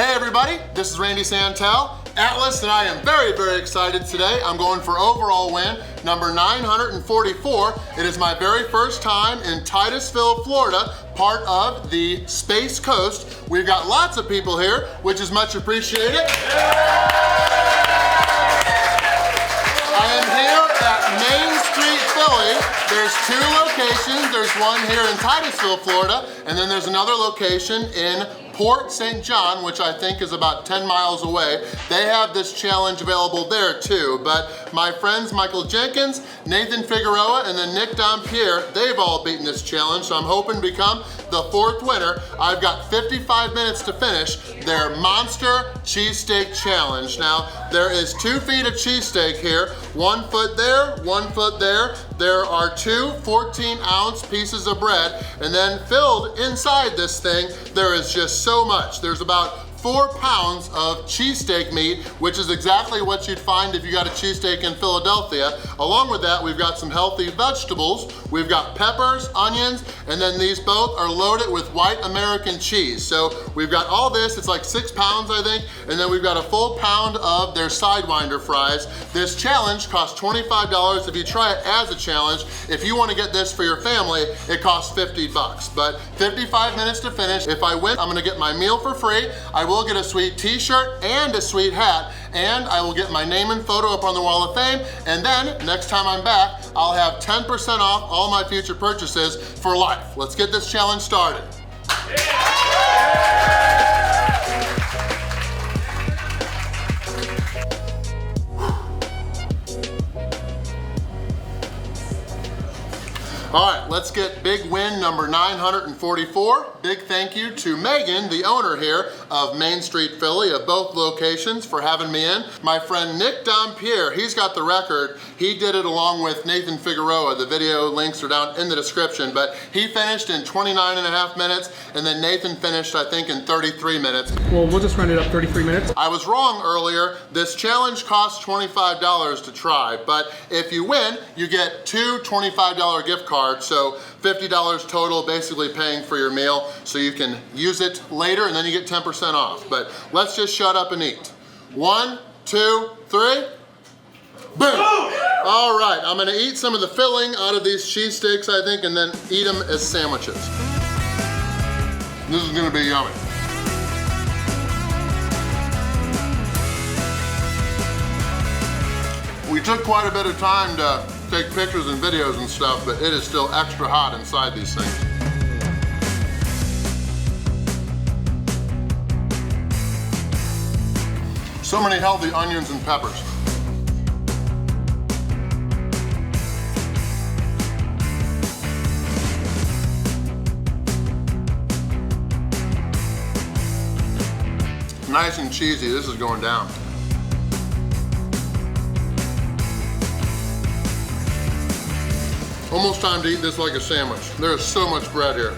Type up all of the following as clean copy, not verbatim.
Hey everybody, this is Randy Santel. Atlas and I am very, very excited today. I'm going for overall win number 944. It is my very first time in Titusville, Florida, part of the Space Coast. We've got lots of people here, which is much appreciated. I am here at Main Street, Philly. There's two locations. There's one here in Titusville, Florida, and then there's another location in Port St. John, which I think is about 10 miles away. They have this challenge available there too, but my friends Michael Jenkins, Nathan Figueroa, and then Nick Dompierre, they've all beaten this challenge, so I'm hoping to become the fourth winner. I've got 55 minutes to finish their Monster Cheesesteak Challenge. Now, there is 2 feet of cheesesteak here, 1 foot there, 1 foot there. There are 2 14-ounce pieces of bread, and then filled inside this thing, there is just so much. There's about 4 pounds of cheesesteak meat, which is exactly what you'd find if you got a cheesesteak in Philadelphia. Along with that, we've got some healthy vegetables. We've got peppers, onions, and then these both are loaded with white American cheese. So we've got all this, it's like 6 pounds, I think, and then we've got a full pound of their Sidewinder fries. This challenge costs $25 if you try it as a challenge. If you want to get this for your family, it costs $50, but 55 minutes to finish. If I win, I'm gonna get my meal for free. I will get a sweet t-shirt and a sweet hat, and I will get my name and photo up on the Wall of Fame, and then next time I'm back, I'll have 10% off all my future purchases for life. Let's get this challenge started. All right, let's get big win number 944. Big thank you to Megan, the owner here of Main Street, Philly, of both locations, for having me in. My friend Nick Dompierre, he's got the record. He did it along with Nathan Figueroa. The video links are down in the description, but he finished in 29.5 minutes, and then Nathan finished, I think, in 33 minutes. Well, we'll just round it up 33 minutes. I was wrong earlier. This challenge costs $25 to try, but if you win, you get 2 $25 gift cards. So $50 total, basically paying for your meal, so you can use it later and then you get 10% off. But let's just shut up and eat. 1, 2, 3. Boom! All right, I'm gonna eat some of the filling out of these cheesesteaks, I think, and then eat them as sandwiches. This is gonna be yummy. We took quite a bit of time to take pictures and videos and stuff, but it is still extra hot inside these things. So many healthy onions and peppers. Nice and cheesy, this is going down. Almost time to eat this like a sandwich. There is so much bread here.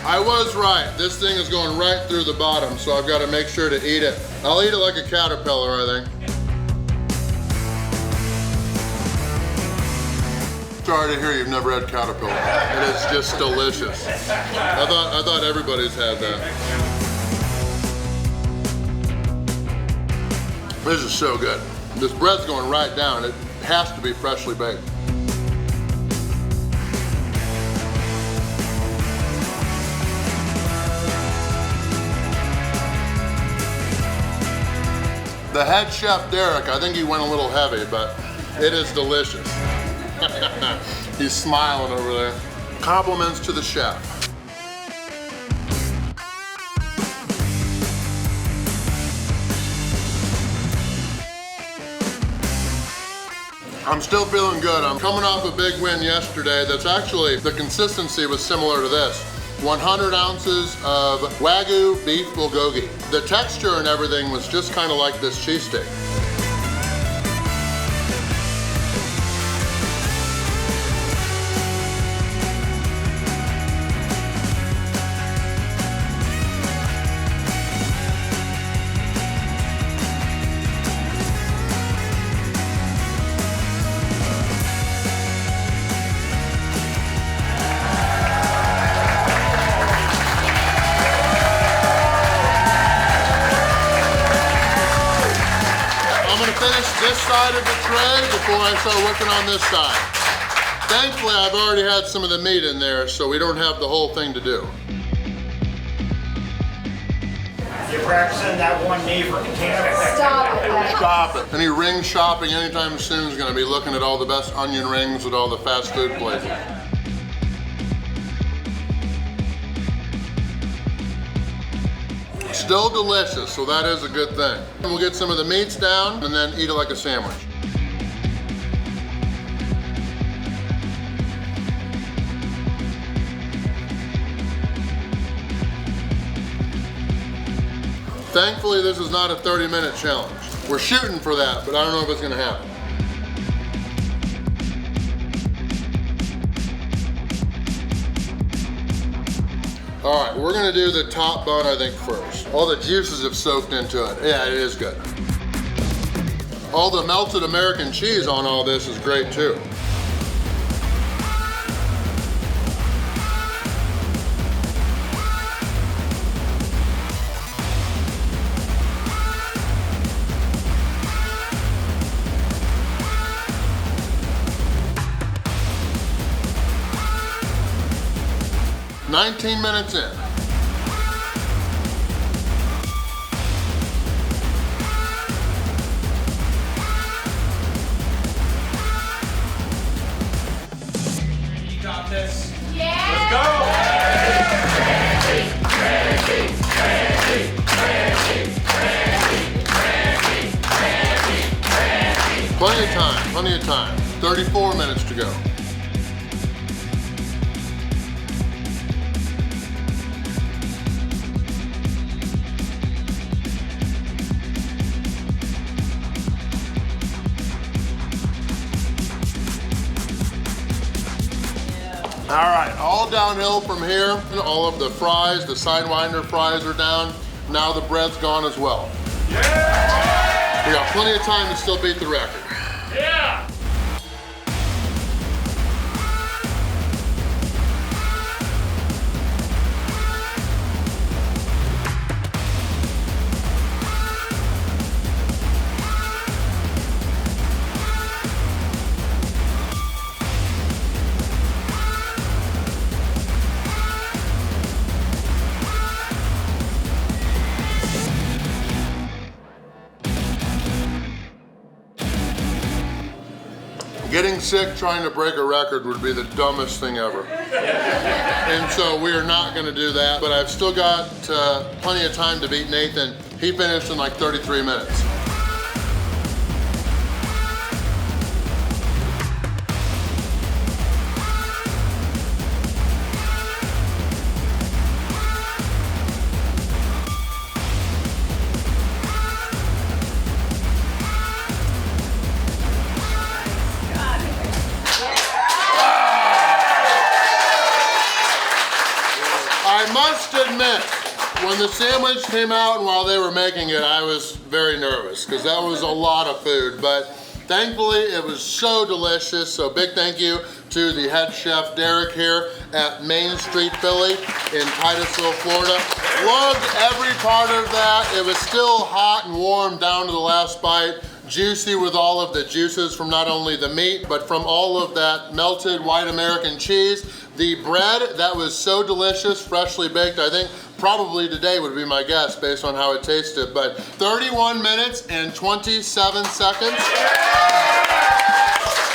I was right. This thing is going right through the bottom, so I've got to make sure to eat it. I'll eat it like a caterpillar, I think. Sorry to hear you've never had caterpillar. It is just delicious. I thought everybody's had that. This is so good. This bread's going right down. It has to be freshly baked. The head chef, Derek, I think he went a little heavy, but it is delicious. He's smiling over there. Compliments to the chef. I'm still feeling good. I'm coming off a big win yesterday. That's actually, the consistency was similar to this. 100 ounces of Wagyu beef bulgogi. The texture and everything was just kind of like this cheesesteak. this side of the tray before I start working on this side. Thankfully, I've already had some of the meat in there, so we don't have the whole thing to do. You're practicing that one knee for Katina. Stop it. Stop it. Any ring shopping anytime soon is gonna be looking at all the best onion rings at all the fast food places. Still delicious, so that is a good thing. We'll get some of the meats down and then eat it like a sandwich. Thankfully, this is not a 30-minute challenge. We're shooting for that, but I don't know if it's gonna happen. All right, we're gonna do the top bun, I think, first. All the juices have soaked into it. Yeah, it is good. All the melted American cheese on all this is great too. "19 minutes in. You got this. Yeah. Let's go. Plenty of time. 34 minutes to go. All right, all downhill from here. All of the fries, the Sidewinder fries are down. Now the bread's gone as well. Yeah! We got plenty of time to still beat the record. Yeah! Getting sick trying to break a record would be the dumbest thing ever. And so we are not gonna do that, but I've still got plenty of time to beat Nathan. He finished in like 33 minutes. I must admit, when the sandwich came out and while they were making it, I was very nervous because that was a lot of food, but thankfully it was so delicious. So big thank you to the head chef Derek here at Main Street Philly in Titusville, Florida. Loved every part of that. It was still hot and warm down to the last bite. Juicy with all of the juices from not only the meat, but from all of that melted white American cheese. The bread, that was so delicious, freshly baked. I think probably today would be my guess based on how it tasted, but 31 minutes and 27 seconds.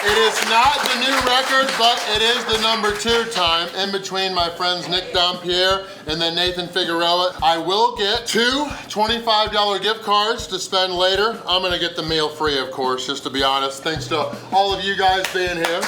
It is not the new record, but it is the #2 time in between my friends Nick Dompierre and then Nathan Figueroa. I will get 2 $25 gift cards to spend later. I'm gonna get the meal free, of course, just to be honest, thanks to all of you guys being here.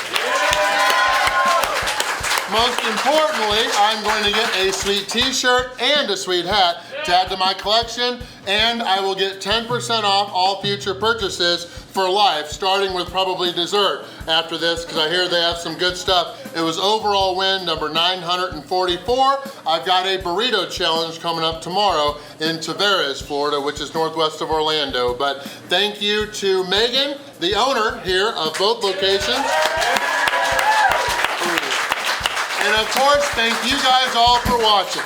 Most importantly, I'm going to get a sweet t-shirt and a sweet hat to add to my collection, and I will get 10% off all future purchases for life, starting with probably dessert after this, because I hear they have some good stuff. It was overall win number 944. I've got a burrito challenge coming up tomorrow in Tavares, Florida, which is northwest of Orlando. But thank you to Megan, the owner here of both locations. And of course, thank you guys all for watching.